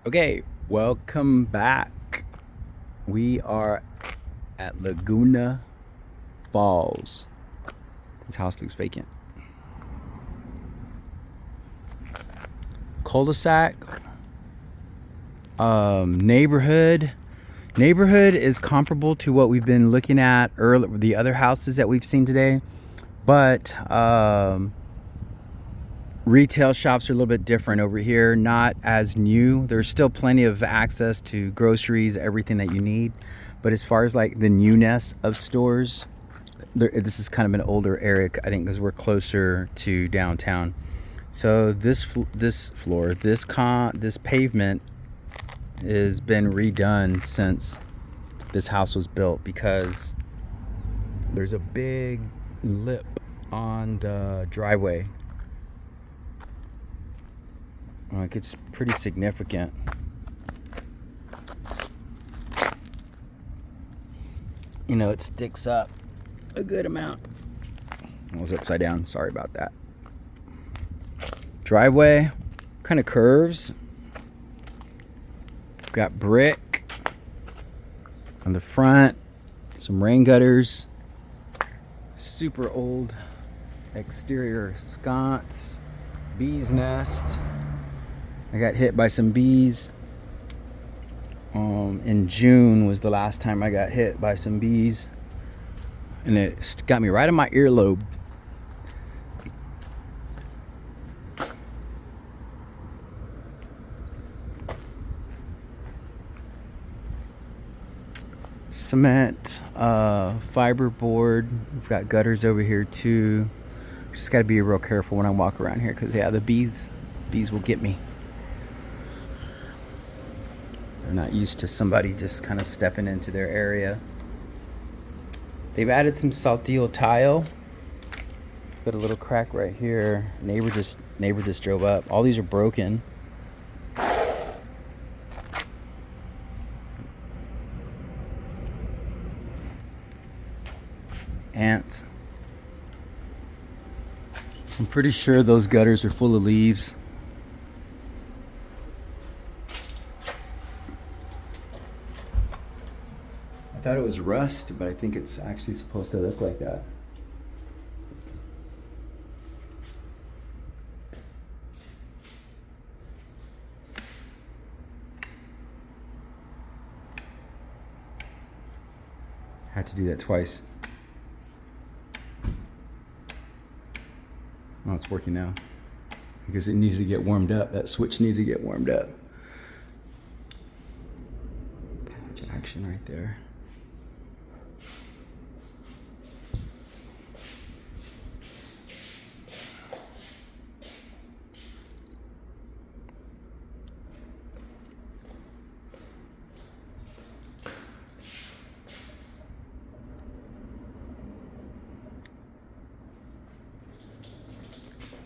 Okay, welcome back. We are at Laguna Falls. This house looks vacant. Cul-de-sac. Neighborhood. Neighborhood is comparable to what we've been looking at earlier, the other houses that we've seen today, but retail shops are a little bit different over here. Not as new. There's still plenty of access to groceries, everything that you need. But as far as like the newness of stores, this is kind of an older area, I think, because we're closer to downtown. So this pavement has been redone since this house was built, because there's a big lip on the driveway. Like, it's pretty significant. You know, it sticks up a good amount. I was upside down. Sorry about that. Driveway kind of curves. Got brick on the front. Some rain gutters. Super old exterior sconce. Bee's nest. I got hit by some bees. In June was the last time I got hit by some bees, and it got me right in my earlobe. Cement, fiberboard. We've got gutters over here too. Just got to be real careful when I walk around here, because the bees will get me. They're not used to somebody just kind of stepping into their area. They've added some saltillo tile. Got a little crack right here. Neighbor just drove up. All these are broken. Ants. I'm pretty sure those gutters are full of leaves. I thought it was rust, but I think it's actually supposed to look like that. Had to do that twice. Oh, it's working now. Because it needed to get warmed up. That switch needed to get warmed up. Patch action right there.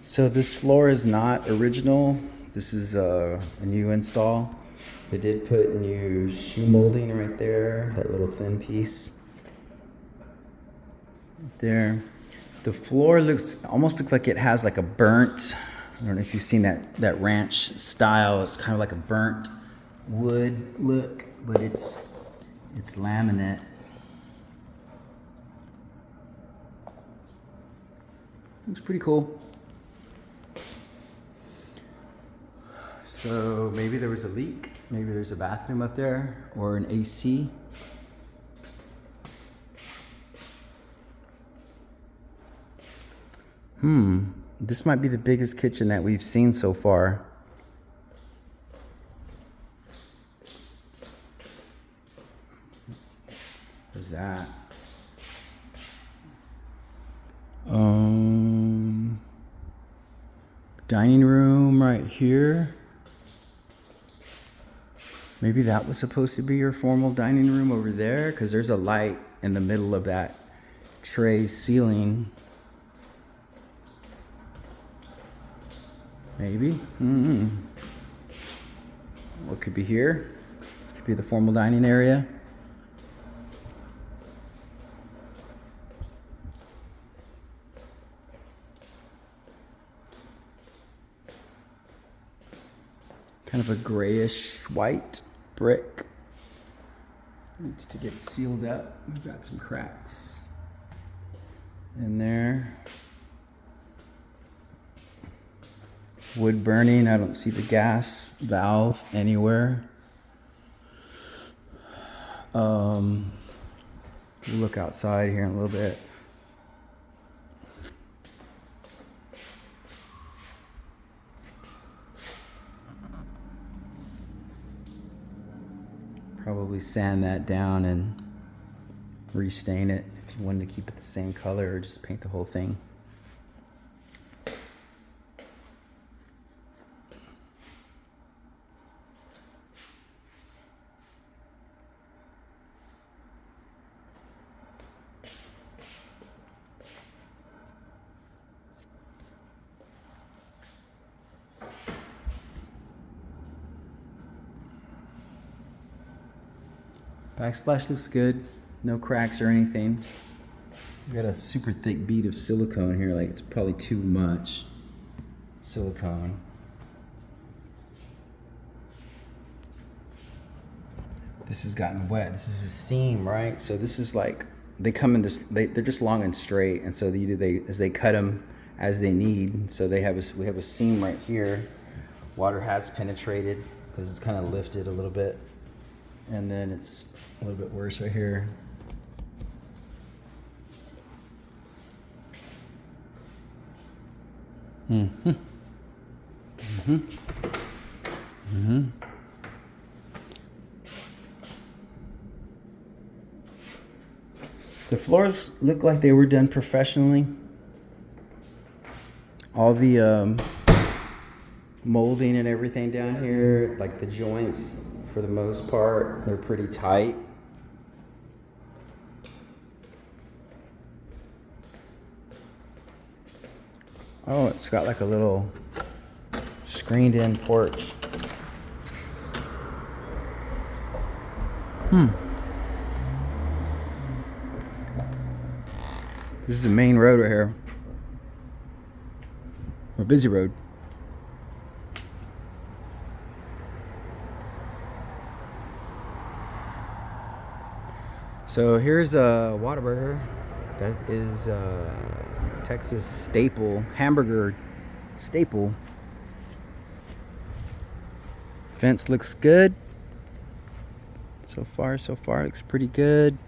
So this floor is not original. This is a new install. They did put new shoe molding right there, that little thin piece there. The floor almost looks like it has like a burnt, I don't know if you've seen that ranch style. It's kind of like a burnt wood look, but it's laminate. Looks pretty cool. So maybe there was a leak. Maybe there's a bathroom up there, or an AC. This might be the biggest kitchen that we've seen so far. What's that? Dining room right here. Maybe that was supposed to be your formal dining room over there, because there's a light in the middle of that tray ceiling. Maybe. What could be here? This could be the formal dining area. Kind of a grayish white brick. Needs to get sealed up. We've got some cracks in there. Wood burning. I don't see the gas valve anywhere. We'll look outside here in a little bit. Probably sand that down and restain it if you wanted to keep it the same color, or just paint the whole thing. Backsplash looks good, no cracks or anything. We got a super thick bead of silicone here, like it's probably too much silicone. This has gotten wet. This is a seam, right? So this is like, they come in this, they're just long and straight, and so they cut them as they need. So we have a seam right here. Water has penetrated because it's kind of lifted a little bit, and then it's a little bit worse right here. Mm-hmm. Mm-hmm. Mm-hmm. The floors look like they were done professionally. All the molding and everything down here, like the joints, for the most part, they're pretty tight. Oh, it's got like a little screened-in porch. This is the main road right here. A busy road. So here's a Whataburger. That is Texas staple, hamburger staple. Fence looks good. So far, looks pretty good.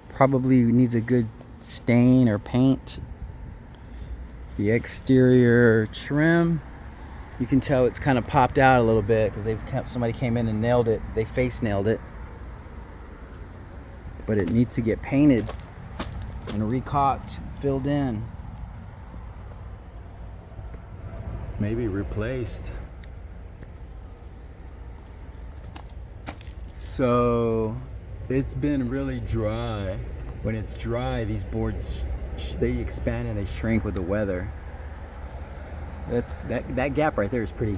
Probably needs a good stain or paint. The exterior trim, you can tell it's kind of popped out a little bit because somebody came in and nailed it. They face nailed it. But it needs to get painted and recaulked, filled in. Maybe replaced. So it's been really dry. When it's dry, these boards, they expand and they shrink with the weather. That gap right there is pretty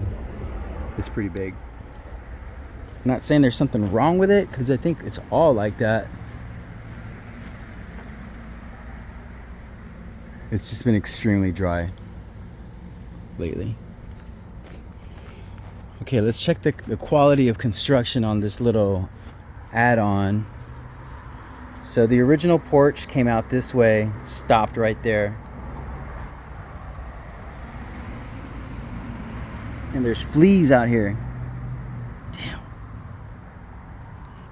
big. I'm not saying there's something wrong with it, because I think it's all like that. It's just been extremely dry lately. Okay, let's check the quality of construction on this little add-on. So the original porch came out this way, stopped right there. And there's fleas out here. Damn.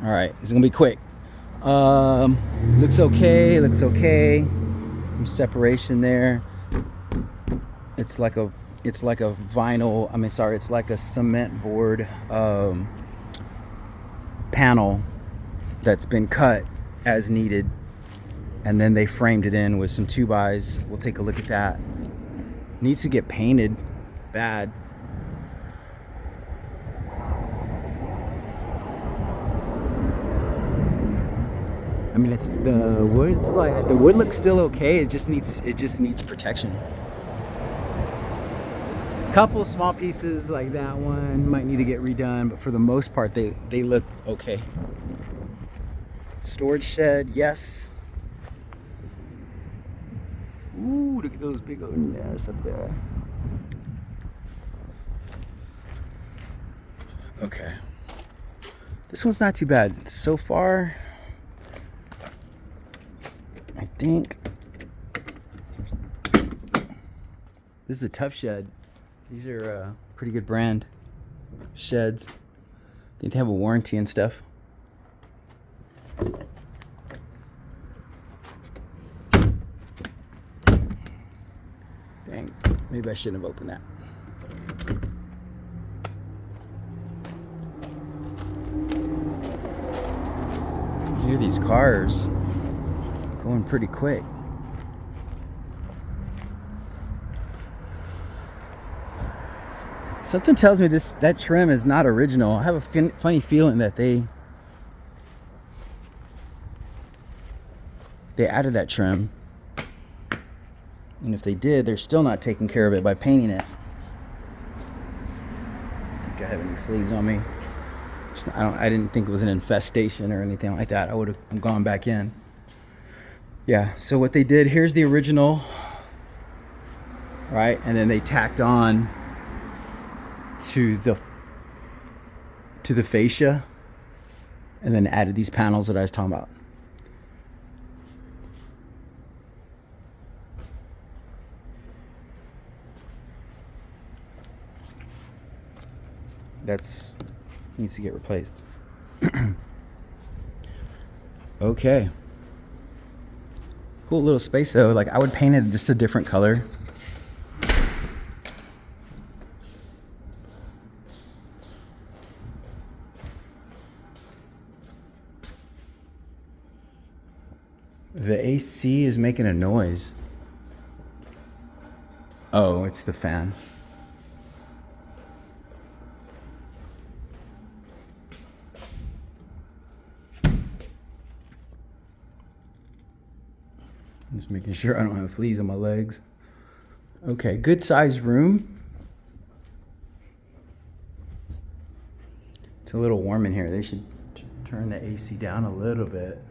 All right, it's gonna be quick. Looks okay. Some separation there. It's like a vinyl, it's like a cement board panel that's been cut as needed, and then they framed it in with some 2x. We'll take a look at that. Needs to get painted bad. It's the wood looks still okay. It just needs protection. Couple small pieces like that one might need to get redone, but for the most part they look okay. Storage shed, yes. Ooh, look at those big old nests up there. Okay. This one's not too bad. So far, I think this is a Tough Shed. These are a pretty good brand sheds. I think they have a warranty and stuff. Dang, maybe I shouldn't have opened that. You hear these cars going pretty quick. Something tells me that trim is not original. I have a funny feeling that they added that trim. And if they did, they're still not taking care of it by painting it. I think I have any fleas on me. I didn't think it was an infestation or anything like that. I would have gone back in. Yeah, so what they did, here's the original, right? And then they tacked on to the fascia and then added these panels that I was talking about. That's needs to get replaced. Okay. Cool little space though. Like I would paint it just a different color. The AC is making a noise. Oh, it's the fan. Just making sure I don't have fleas on my legs. Okay, good sized room. It's a little warm in here. They should turn the AC down a little bit.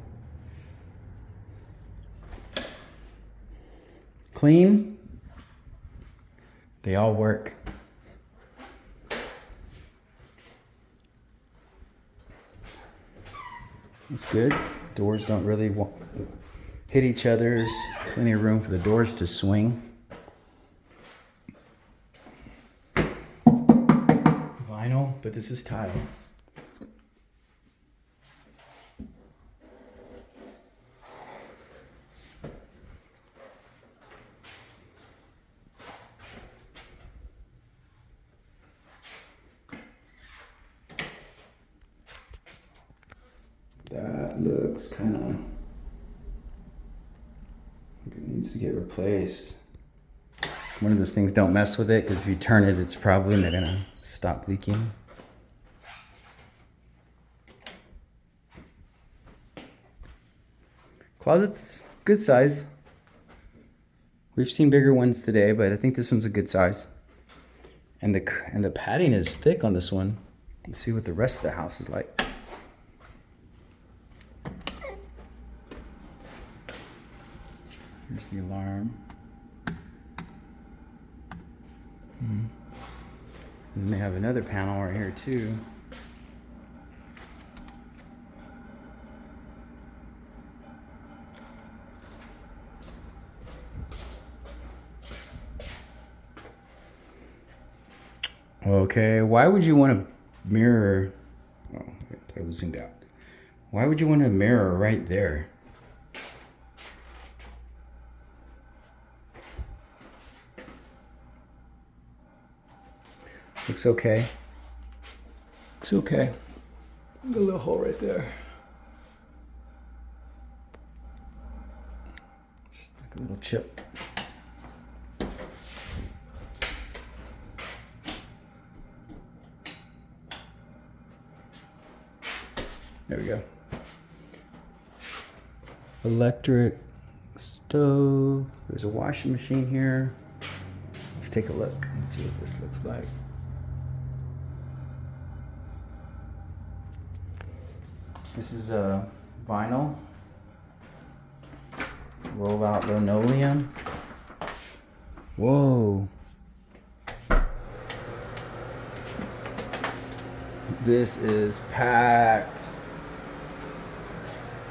Clean. They all work. It's good. Doors don't really hit each other. There's plenty of room for the doors to swing. Vinyl, but this is tile. That looks kind of like it needs to get replaced. It's one of those things, don't mess with it, because if you turn it, it's probably not gonna stop leaking. Closet's good size. We've seen bigger ones today, but I think this one's a good size. And the padding is thick on this one. Let's see what the rest of the house is like. Here's the alarm. And they have another panel right here too. Okay, why would you want to mirror? Oh, I was zoomed out. Why would you want a mirror right there? Looks okay. Looks okay. Got a little hole right there. Just like a little chip. There we go. Electric stove. There's a washing machine here. Let's take a look and see what this looks like. This is a vinyl roll-out linoleum. Whoa. This is packed.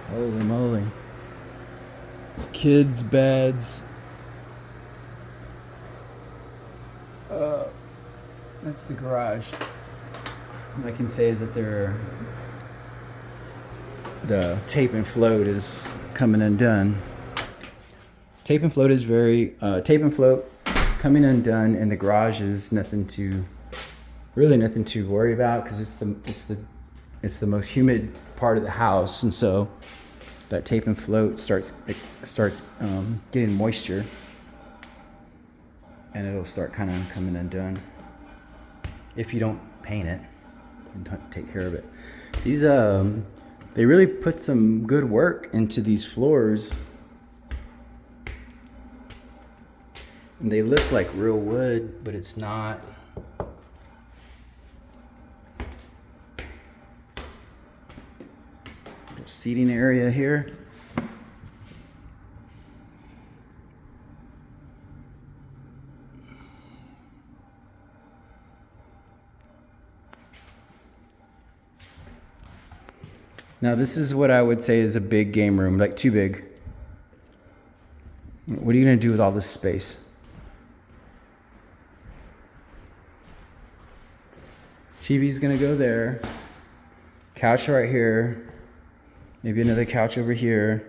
Holy moly. Kids' beds. That's the garage. What I can say is that the tape and float is coming undone. Tape and float coming undone, and the garage is nothing to worry about because it's the most humid part of the house, and so that tape and float starts getting moisture, and it'll start kind of coming undone if you don't paint it and don't take care of it. These they really put some good work into these floors, and they look like real wood, but it's not. Seating area here. Now this is what I would say is a big game room, like too big. What are you gonna do with all this space? TV's gonna go there. Couch right here. Maybe another couch over here.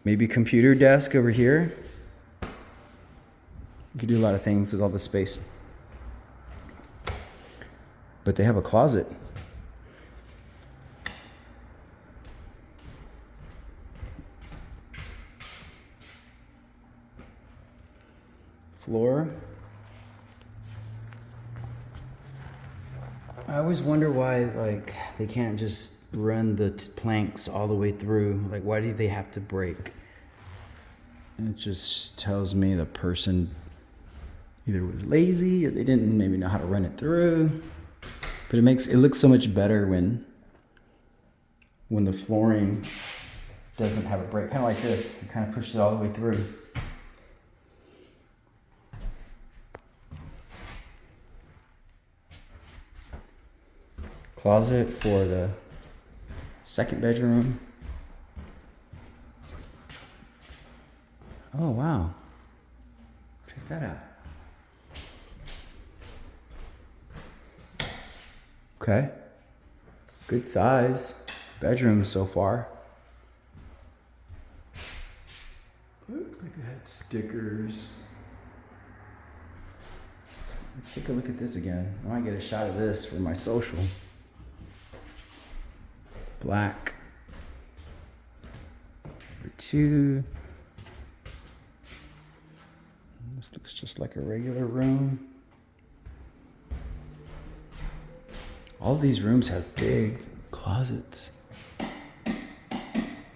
Maybe computer desk over here. You could do a lot of things with all this space. But they have a closet. Floor. I always wonder why they can't just run the planks all the way through. Like, why do they have to break? And it just tells me the person either was lazy or they didn't maybe know how to run it through. But it looks so much better when the flooring doesn't have a break. Kind of like this. They kind of pushed it all the way through. Closet for the second bedroom. Oh, wow. Check that out. Okay. Good size bedroom so far. Looks like it had stickers. Let's take a look at this again. I might get a shot of this for my social. Black. Number 2. This looks just like a regular room. All of these rooms have big closets.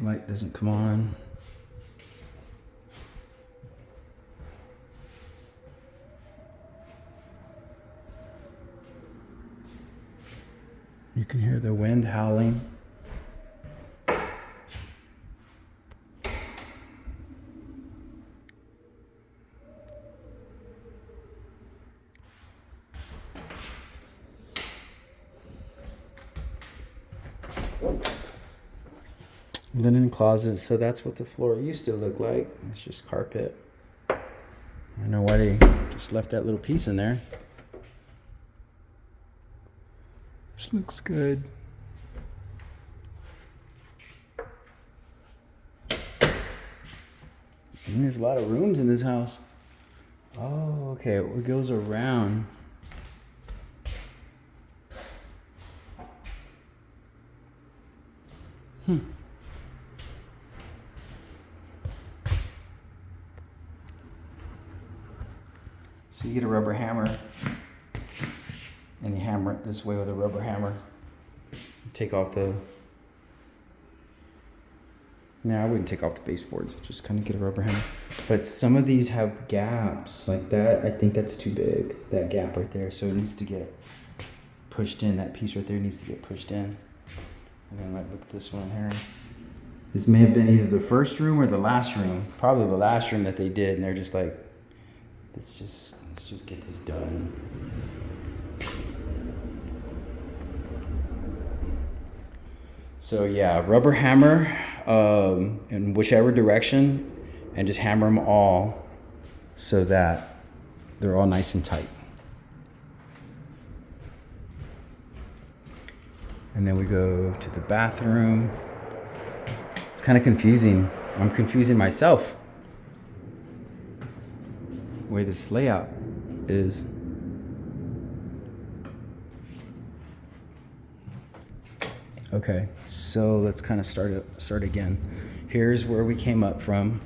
Light doesn't come on. You can hear the wind howling. Linen closet, so that's what the floor used to look like. It's just carpet. I don't know why they just left that little piece in there. This looks good. And there's a lot of rooms in this house. Oh, okay, it goes around. So you get a rubber hammer, and you hammer it this way with a rubber hammer. Take off the... No, I wouldn't take off the baseboards. Just kind of get a rubber hammer. But some of these have gaps like that. I think that's too big, that gap right there. So it needs to get pushed in. That piece right there needs to get pushed in. And then like, look at this one here. This may have been either the first room or the last room. Probably the last room that they did. And they're just like, let's just get this done. So yeah, rubber hammer in whichever direction, and just hammer them all so that they're all nice and tight. And then we go to the bathroom. It's kind of confusing. I'm confusing myself. The way this layout is. Okay, so let's kind of start again. Here's where we came up from.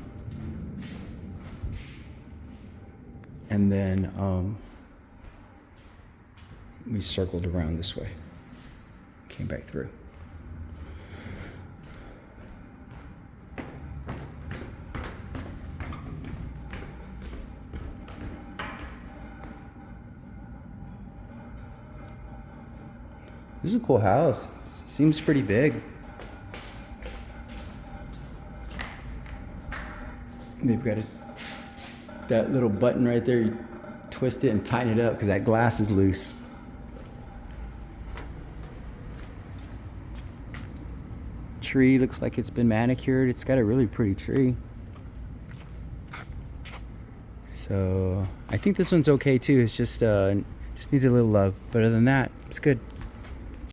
And then we circled around this way. Came back through. This is a cool house. Seems pretty big. They've got that little button right there. You twist it and tighten it up because that glass is loose. Tree looks like it's been manicured. It's got a really pretty tree. So I think this one's okay too. It's just needs a little love. But other than that, it's good.